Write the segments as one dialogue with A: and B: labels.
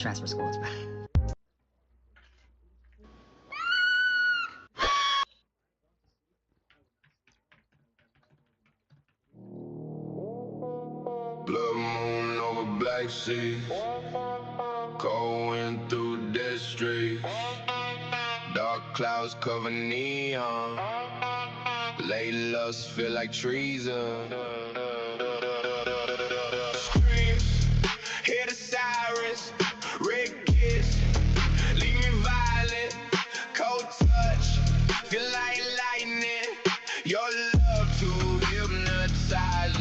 A: transfer school. It's bad.
B: Blood moon over black sea, going through dead streets. Dark clouds cover neon, late lusts feel like treason. Screams, hear the sirens, red kiss, leave me violent, cold touch, feel like lightning, your love too hypnotizing.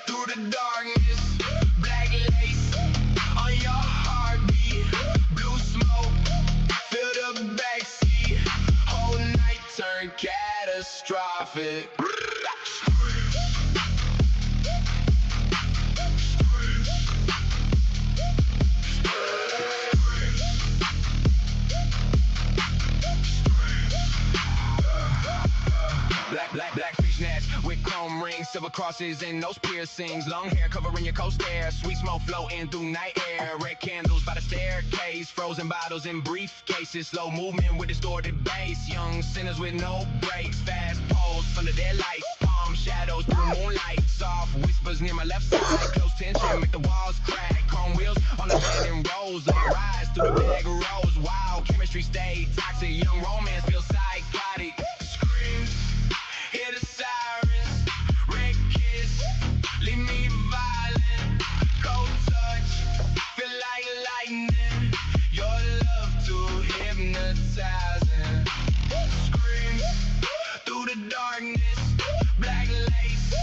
B: Through the darkness, black lace on your heartbeat, blue smoke, fill the backseat, whole night turn catastrophic. Black fishnets with chrome rings, silver crosses and nose piercings. Long hair covering your coast hair, sweet smoke floating through night air. Red candles by the staircase, frozen bottles in briefcases. Slow movement with distorted bass. Young sinners with no brakes, fast poles under their lights. Palm shadows through moonlight, soft whispers near my left side. Close tension make the walls crack. Chrome wheels on the bed and rolls. Let it rise through the bag of rows. Wild chemistry stay toxic. Young romance feels psychotic. Screams, hear the sirens, red kiss, leave me violent, cold touch, feel like lightning, your love too hypnotizing. Screams through the darkness, black lace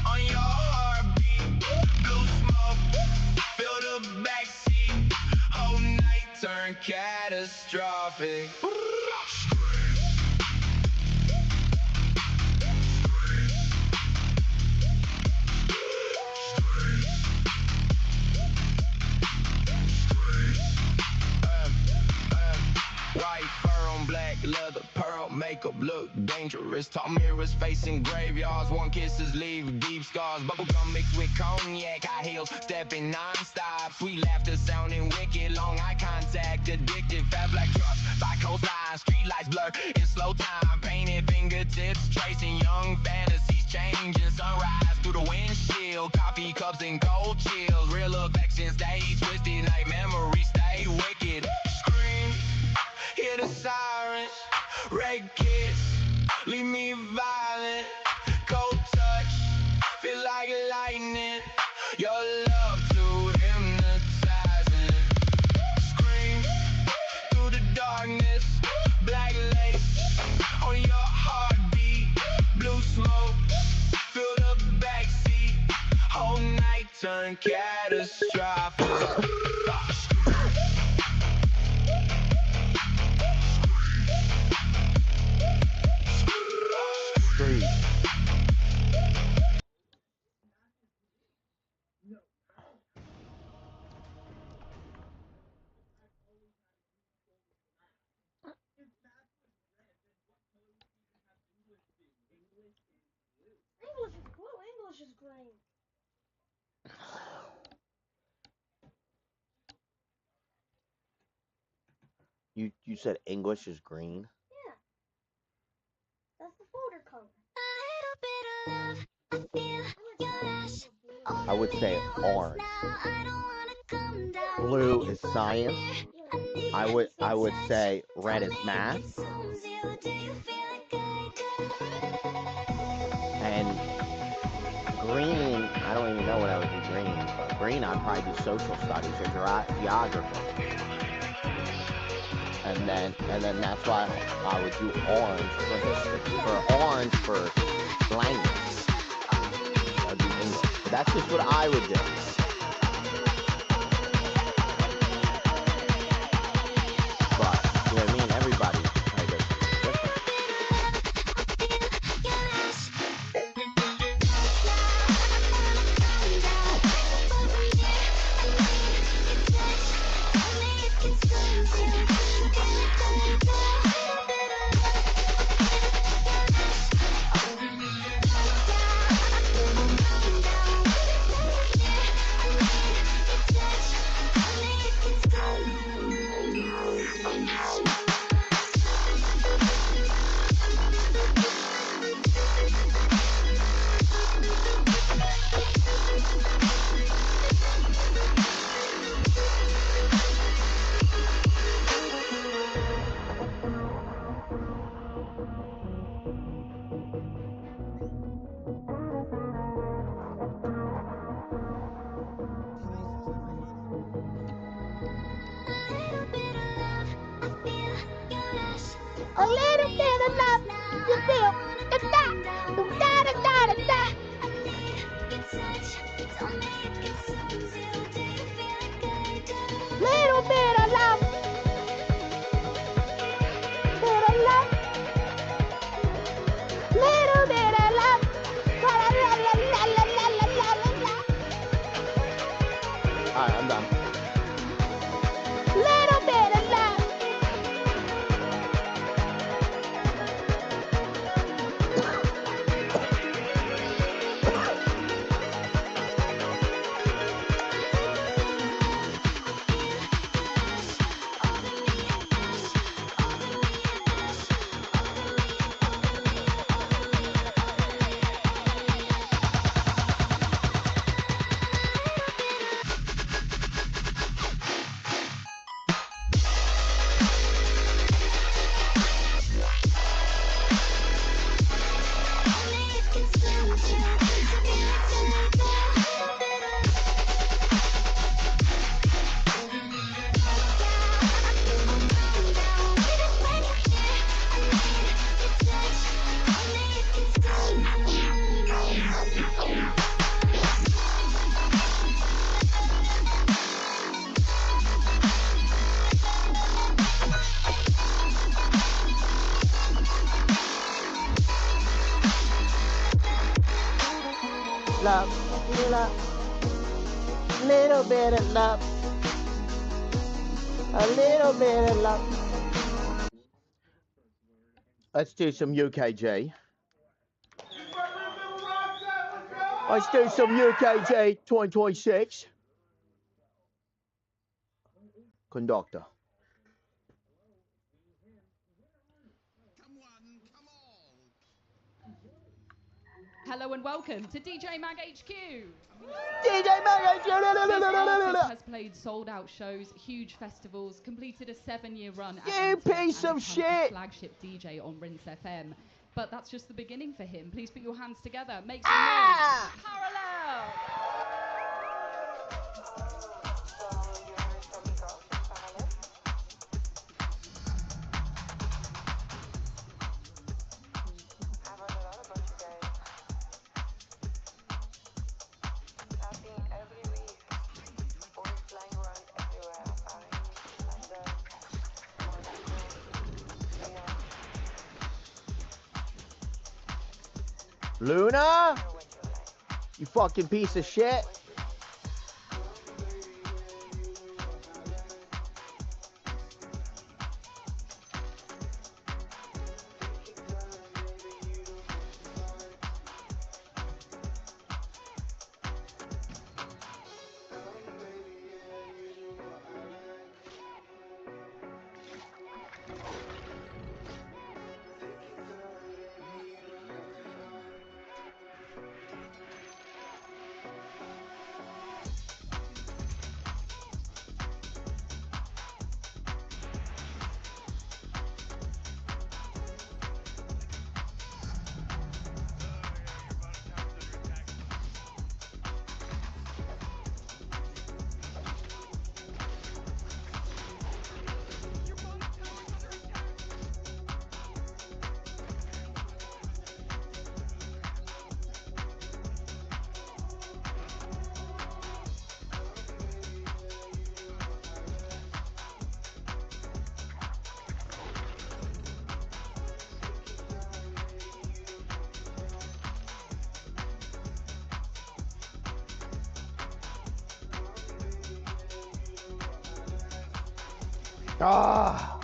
B: on your heartbeat, blue smoke, fill the backseat, whole night turn catastrophic. White fur on black leather, pearl makeup look dangerous. Tall mirrors facing graveyards, one kisses leave deep scars. Bubblegum mixed with cognac, high heels stepping non-stop. Sweet laughter sounding wicked, long eye contact, addictive. Fat black trucks by coastline, street lights blur in slow time. Painted fingertips, tracing young fantasies, changing sunrise through the windshield. Coffee cups and cold chills, real affection stay twisted like memories stay wicked. Scream, hear the sirens, red kiss, leave me violent, cold touch, feel like lightning, your love too hypnotizing. Scream through the darkness, black lace on your heartbeat, blue smoke, fill the backseat, whole night turn catastrophic.
C: English is green.
D: You said English is green?
C: Yeah. That's the folder color.
D: I would say orange. Blue is science. I would say red is math. And green, I don't even know what I would do green. But green, I'd probably do social studies or geography. And then that's why I would do orange for history. For orange for language. I would do English. But that's just what I would do. But, you know what I mean? Everybody has a different.
C: A little bit of love. You feel da da da da da da da. Little bit of love. Bit of love. Little bit of love. La la la la la la la la la la.
D: Alright, I'm done.
C: Little bit of love.
D: Love, little bit of love, a little bit of love. Let's do some UKG. Let's do some UKG 2026. Conductor.
A: Hello and welcome to DJ Mag HQ.
D: DJ Mag
A: This artist
D: HQ.
A: has played sold-out shows, huge festivals, completed a 7-year run
D: You
A: at
D: piece
A: and
D: of
A: become
D: shit.
A: a flagship DJ on Rinse FM. But that's just the beginning for him. Please put your hands together. Make some noise. Parallel.
D: Luna, you fucking piece of shit. Ah.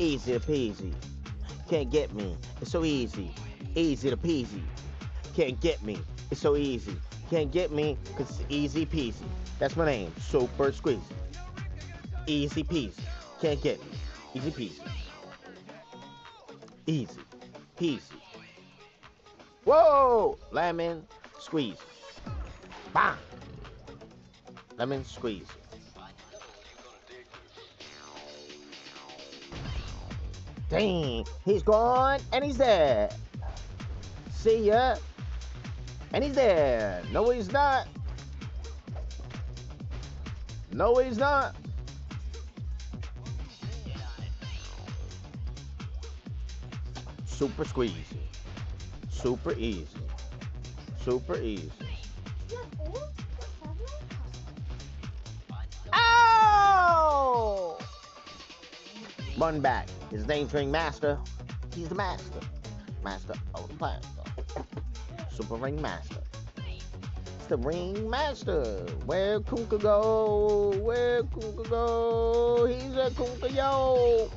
D: Easy to peasy. Can't get me. It's so easy. Easy to peasy. Can't get me. It's so easy. Can't get me because it's easy peasy. That's my name. Super Squeezy. Easy peasy. Can't get me. Easy peasy. Easy peasy. Whoa! Lemon squeeze. Bam! Lemon squeeze. Dang, he's gone and he's there. See ya. And he's there. No, he's not. No, he's not. Super squeezy. Super easy. Super easy. Oh! Run back. His name's Ringmaster. He's the master. Master of the blaster. Super Ringmaster. It's the Ringmaster. Where Kunka go? Where Kunka go? He's a Kunka yo.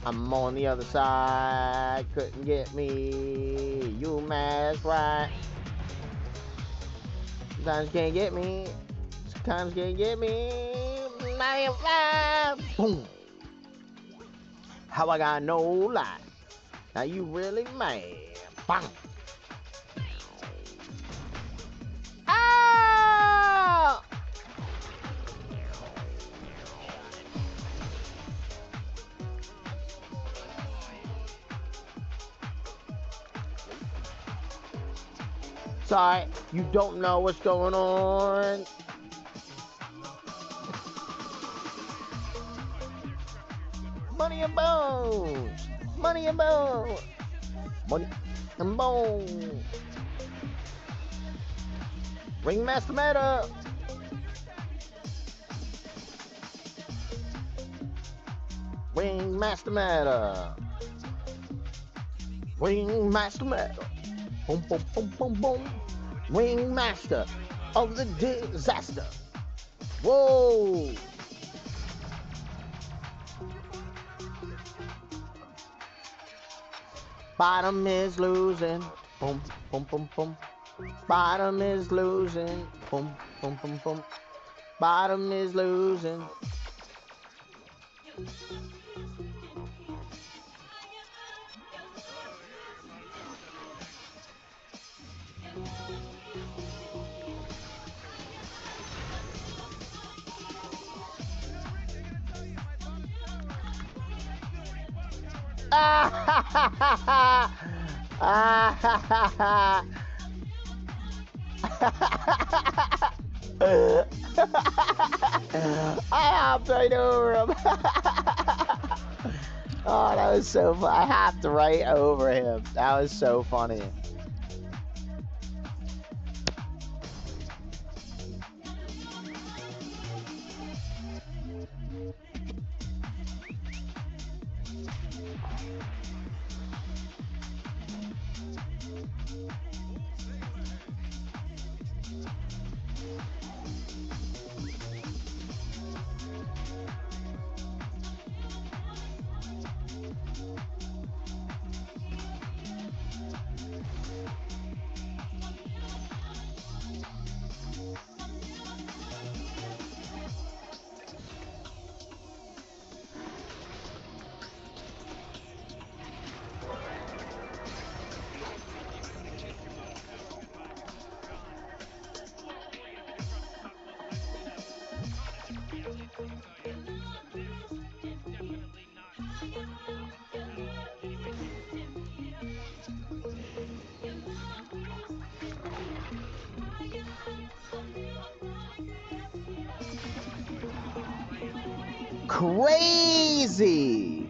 D: I'm on the other side. Couldn't get me. You mask right. Sometimes you can't get me. Sometimes you can't get me. 95. Boom. How I got no life. Now you really mad. Bang. Ah! Sorry, you don't know what's going on. Money and bones. Money and bones. Money and bones. Ringmaster Meta. Ringmaster Meta. Ringmaster Meta. Boom, boom, boom, boom, boom. Ringmaster of the disaster. Whoa. Bottom is losing. Boom, boom, boom, boom. Bottom is losing. Boom, boom, boom, boom. Bottom is losing. I hopped right over him. Oh, that was so fun. I hopped right over him. That was so funny. Crazy.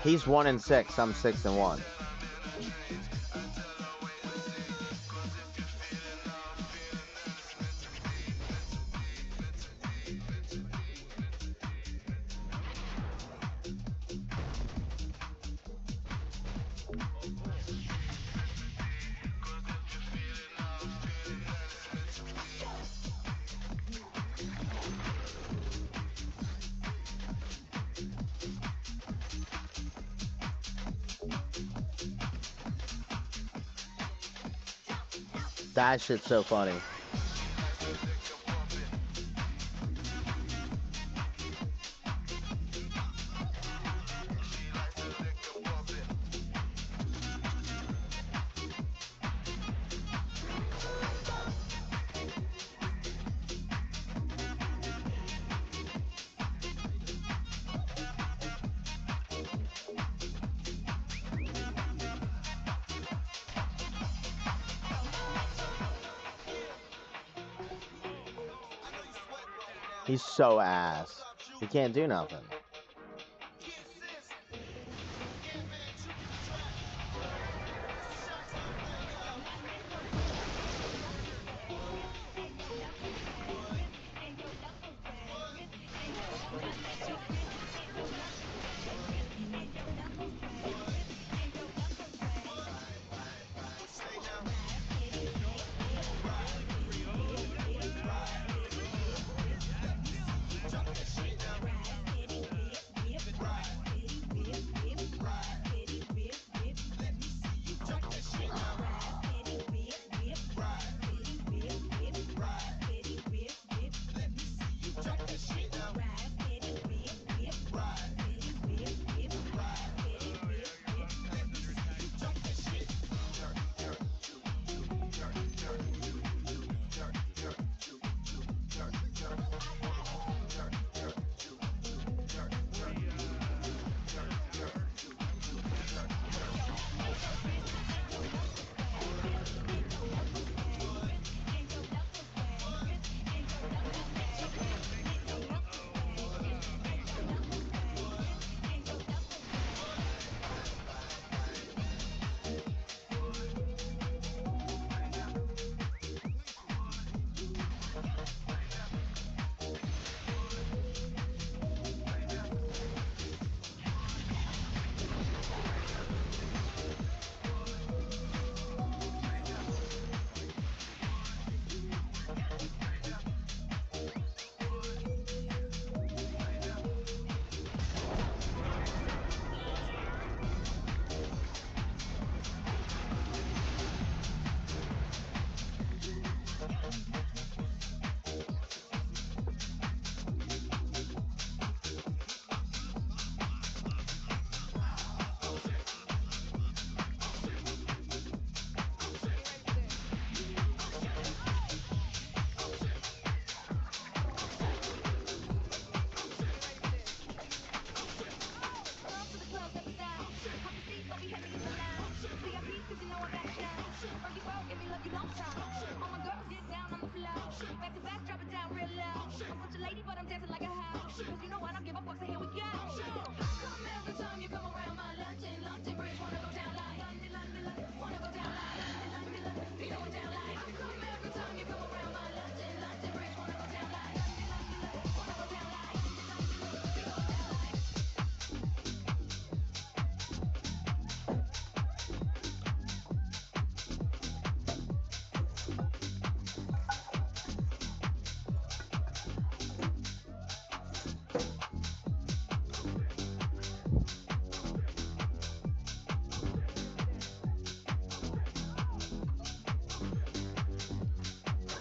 D: He's 1-6. I'm 6-1. That shit's so funny. He's so ass. He can't do nothing.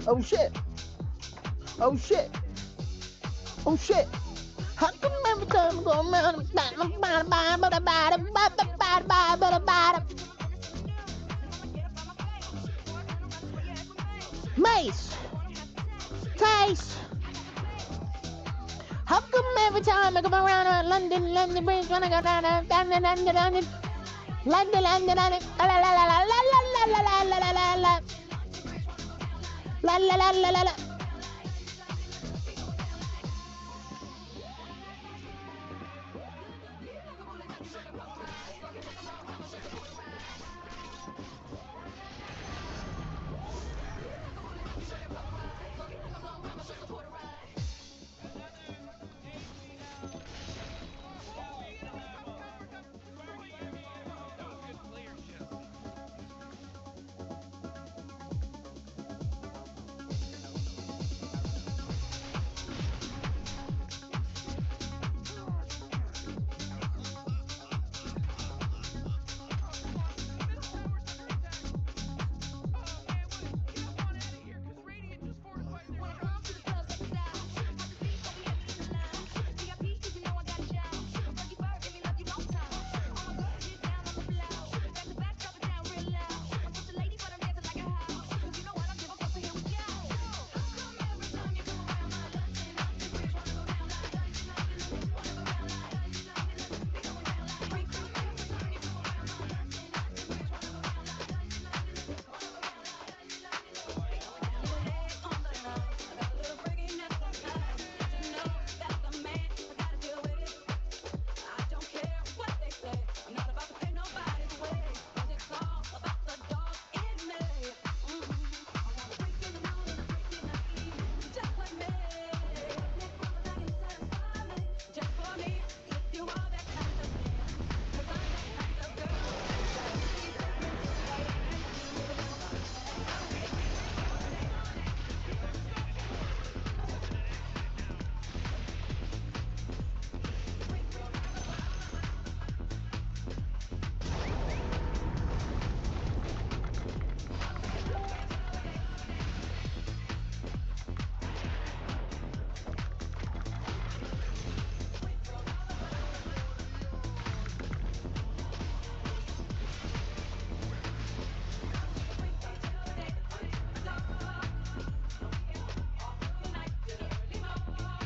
D: Oh shit. Oh shit. Oh shit. How come every time I go around Mace. Taste. How come every time I come around London Bridge when I go down London, la la la la la la la la la la la la la. La la la la la la.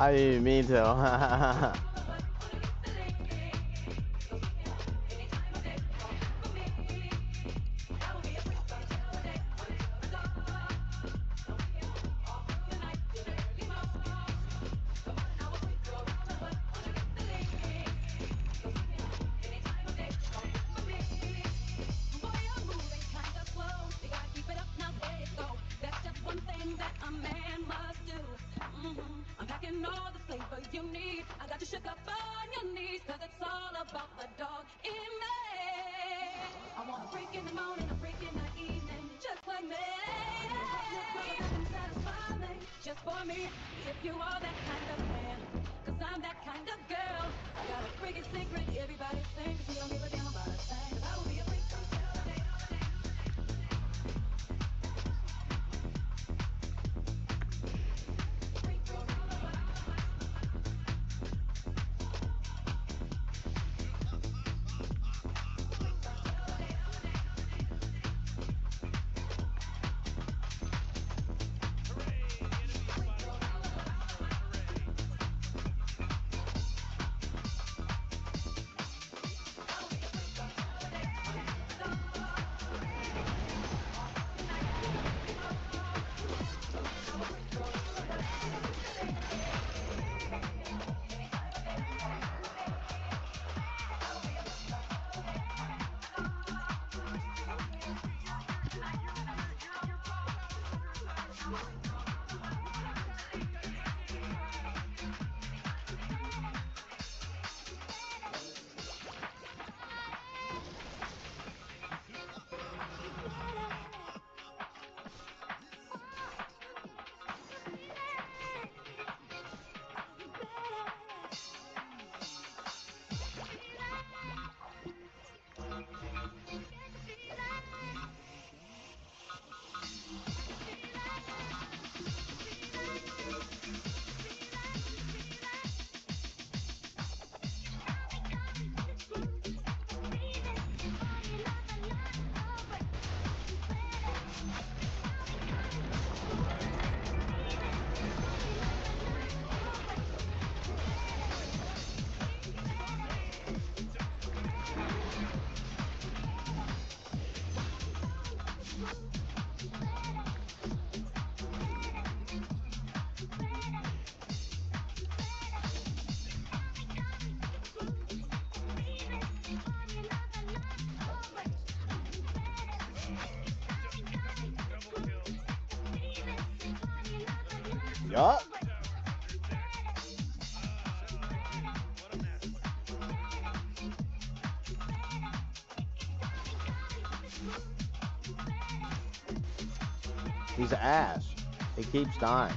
D: I didn't mean to. Yup. He's an ass. He keeps dying.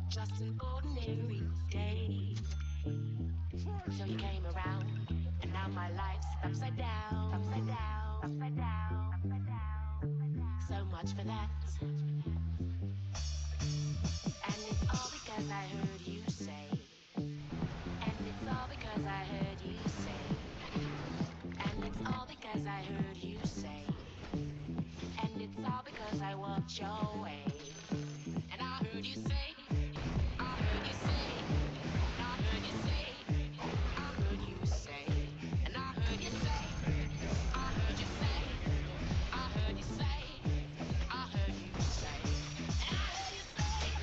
E: Just an ordinary day. So you came around, and now my life's upside down, upside down, upside down, upside down. So much for that. And it's all because I heard you say. And it's all because I heard you say. And it's all because I heard you say. And it's all because I walked your way. And I heard you say, I heard you say, I heard you say, I heard you say, and I heard you say, I heard you say, I heard you say, I heard you say, and I heard you say.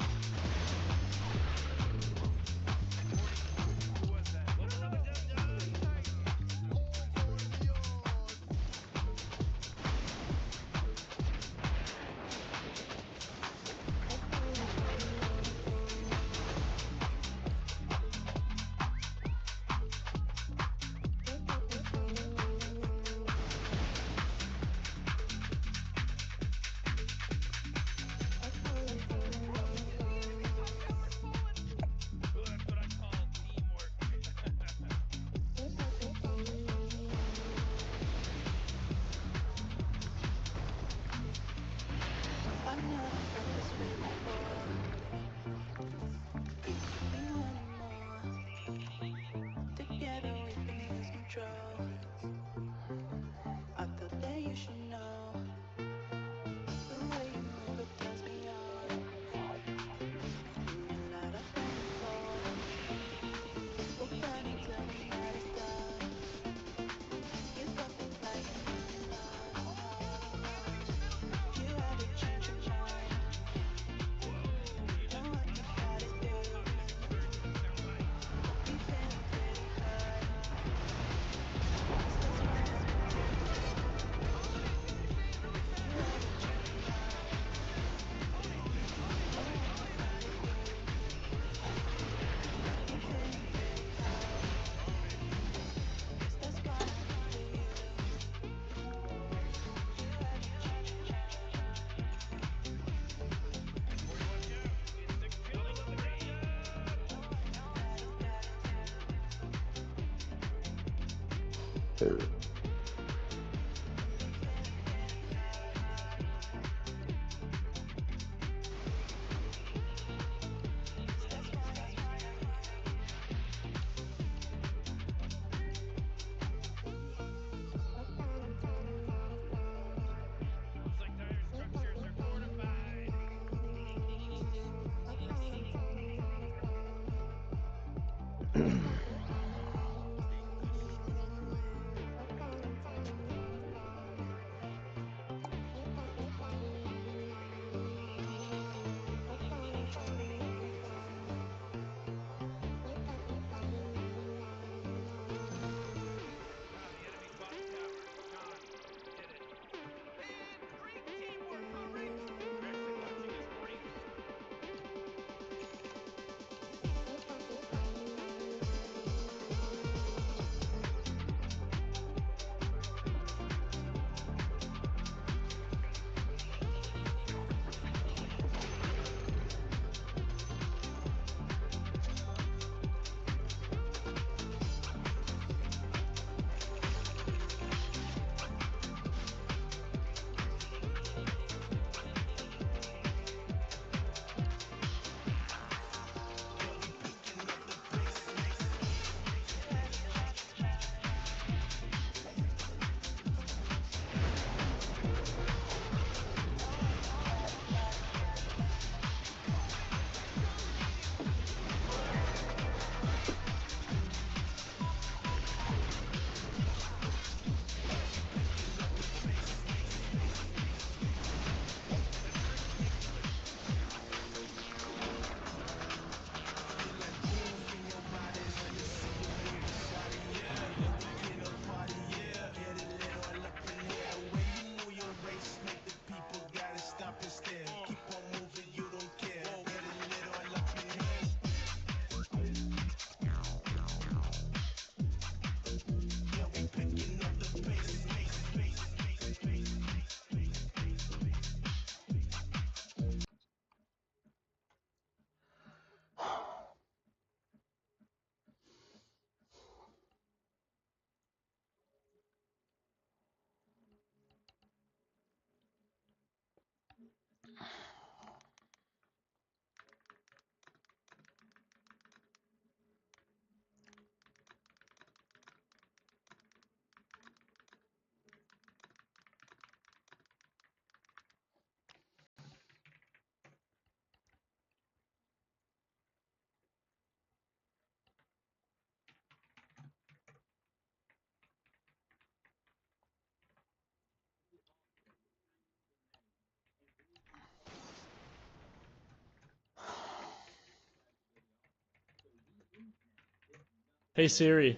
F: Hey Siri,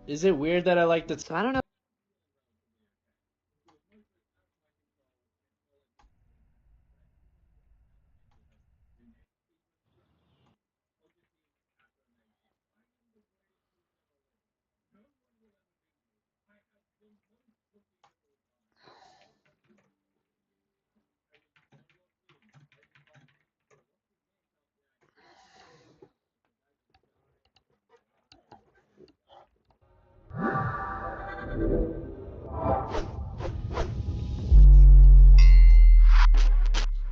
F: is it weird that I like the...
G: I don't know.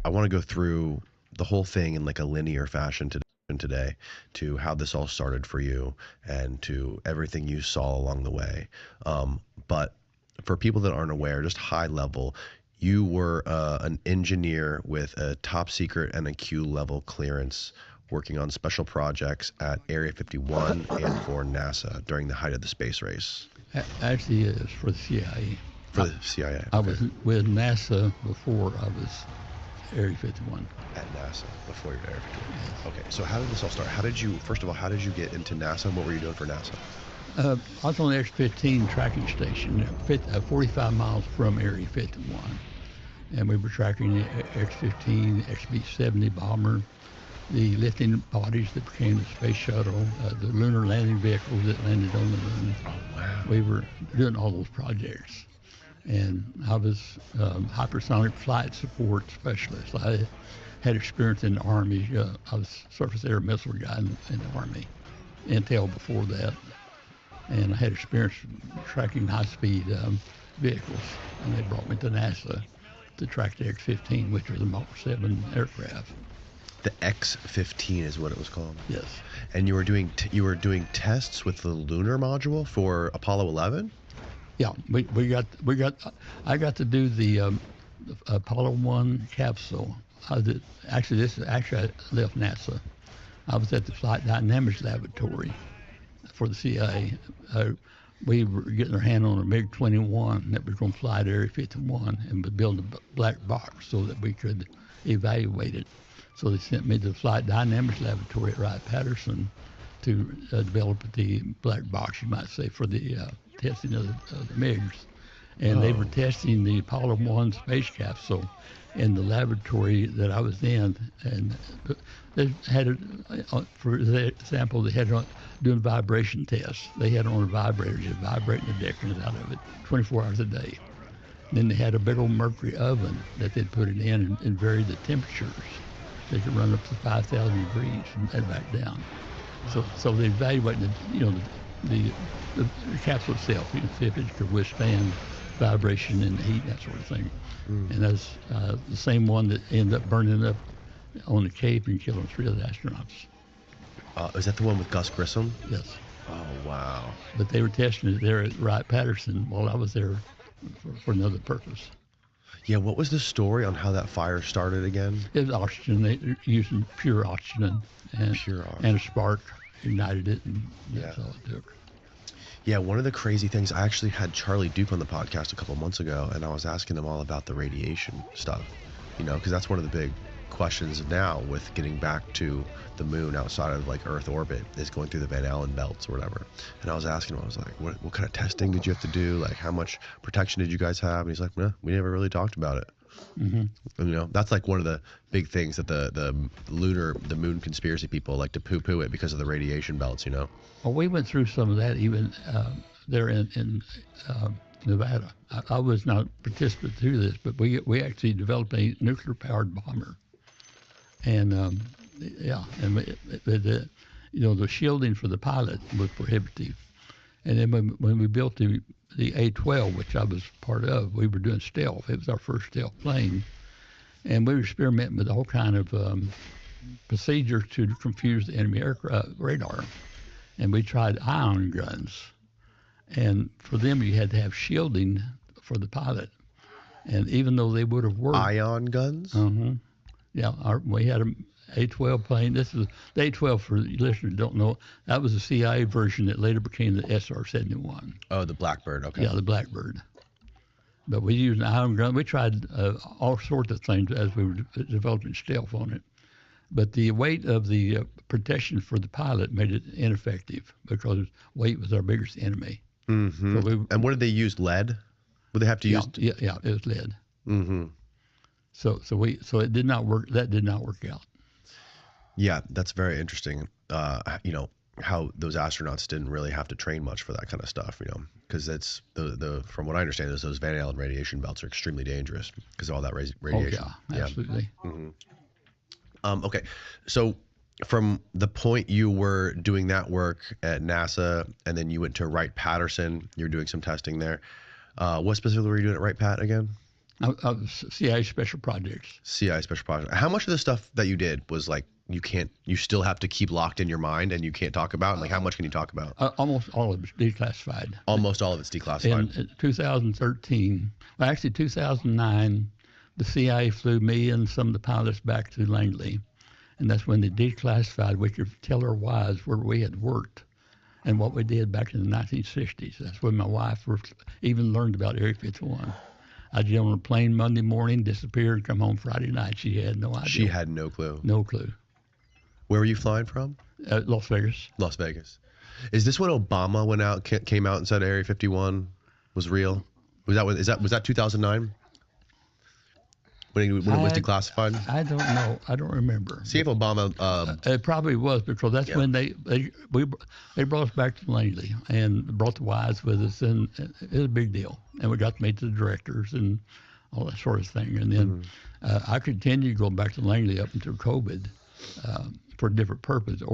H: I want to go through the whole thing in like a linear fashion today to how this all started for you and to everything you saw along the way. But for people that aren't aware, just high level, you were an engineer with a top secret and a Q level clearance working on special projects at Area 51 and for NASA during the height of the space race.
I: Actually, it's for the CIA.
H: For the CIA.
I: I was with NASA before I was Area 51.
H: At NASA before you were Area 51. Yes. Okay, so how did this all start? First of all, how did you get into NASA? What were you doing for NASA?
I: I was on the X-15 tracking station, 45 miles from Area 51. And we were tracking the X-15, XB-70 bomber, the lifting bodies that became the space shuttle, the lunar landing vehicles that landed on the moon.
H: Oh, wow.
I: We were doing all those projects. And I was hypersonic flight support specialist. I had experience in the Army. I was surface air missile guy in the Army, intel before that. And I had experience tracking high-speed vehicles. And they brought me to NASA to track the X-15, which was a Mach 7 aircraft.
H: The X-15 is what it was called?
I: Yes.
H: And you were doing tests with the lunar module for Apollo 11?
I: Yeah, I got to do the Apollo 1 capsule. I left NASA. I was at the Flight Dynamics Laboratory for the CIA. We were getting our hand on a MiG-21 that was going to fly to Area 51 and build a black box so that we could evaluate it. So they sent me to the Flight Dynamics Laboratory at Wright-Patterson to develop the black box, you might say, for the testing of the MiGs. And they were testing the Apollo 1 space capsule in the laboratory that I was in. And they had, for example, they had doing vibration tests. They had on a vibrator, just vibrating the decans out of it 24 hours a day. And then they had a big old mercury oven that they'd put it in and vary the temperatures. They could run up to 5,000 degrees and back down. So they evaluated, the capsule itself, see if it could withstand vibration and heat, that sort of thing. And that's the same one that ended up burning up on the Cape and killing 3 of the astronauts.
H: Is that the one with Gus Grissom?
I: Yes.
H: Oh, wow.
I: But they were testing it there at Wright-Patterson while I was there for another purpose.
H: Yeah, what was the story on how that fire started again?
I: It was oxygen. They were using pure oxygen and a spark ignited it, and that's all it took.
H: Yeah, one of the crazy things, I actually had Charlie Duke on the podcast a couple months ago, and I was asking him all about the radiation stuff, because that's one of the big questions now with getting back to the moon outside of like Earth orbit is going through the Van Allen belts or whatever. And I was asking him, I was like, what kind of testing did you have to do? Like, how much protection did you guys have? And he's like, no, we never really talked about it. Mm-hmm. And, that's like one of the big things that the moon conspiracy people like to poo-poo it because of the radiation belts,
I: Well, we went through some of that even there in Nevada. I was not a participant through this, but we actually developed a nuclear-powered bomber. And the shielding for the pilot was prohibitive. And then when we built the A-12, which I was part of, we were doing stealth. It was our first stealth plane. And we were experimenting with all kind of procedures to confuse the enemy radar. And we tried ion guns. And for them, you had to have shielding for the pilot. And even though they would have worked...
H: Ion guns?
I: Uh-huh. Yeah, we had an A-12 plane. This is the A-12, for listeners who don't know, that was the CIA version that later became the SR-71.
H: Oh, the Blackbird, okay.
I: Yeah, the Blackbird. But we used an ion gun. We tried all sorts of things as we were developing stealth on it. But the weight of the protection for the pilot made it ineffective because weight was our biggest enemy.
H: Mm-hmm.
I: So
H: and what did they use? Lead? Would they have to use?
I: Yeah, it was lead.
H: Mm-hmm.
I: So it did not work. That did not work out.
H: Yeah, that's very interesting. You know, how those astronauts didn't really have to train much for that kind of stuff, you know, because it's the from what I understand is those Van Allen radiation belts are extremely dangerous because of all that radiation.
I: Oh yeah, absolutely.
H: Mm-hmm. Okay, so from the point you were doing that work at NASA and then you went to Wright-Patterson, you were doing some testing there. What specifically were you doing at Wright-Pat again?
I: I was CIA Special Projects.
H: CIA Special Projects. How much of the stuff that you did was like you still have to keep locked in your mind and you can't talk about? Like how much can you talk about?
I: Almost all of it's declassified.
H: Almost all of it's declassified.
I: In 2013, well actually 2009, the CIA flew me and some of the pilots back to Langley. And that's when they declassified. We could tell our wives where we had worked and what we did back in the 1960s. That's when my wife even learned about Area 51. I'd get on a plane Monday morning, disappear, and come home Friday night. She had no idea.
H: She had no clue.
I: No clue.
H: Where were you flying from?
I: Las Vegas.
H: Las Vegas. Is this when Obama came out and said Area 51 was real? Was that 2009? When it was declassified?
I: I don't know. I don't remember.
H: See if Obama.
I: It probably was because that's when they brought us back to Langley and brought the wives with us, and it was a big deal. And we got to meet the directors and all that sort of thing. And then I continued going back to Langley up until COVID for a different purpose.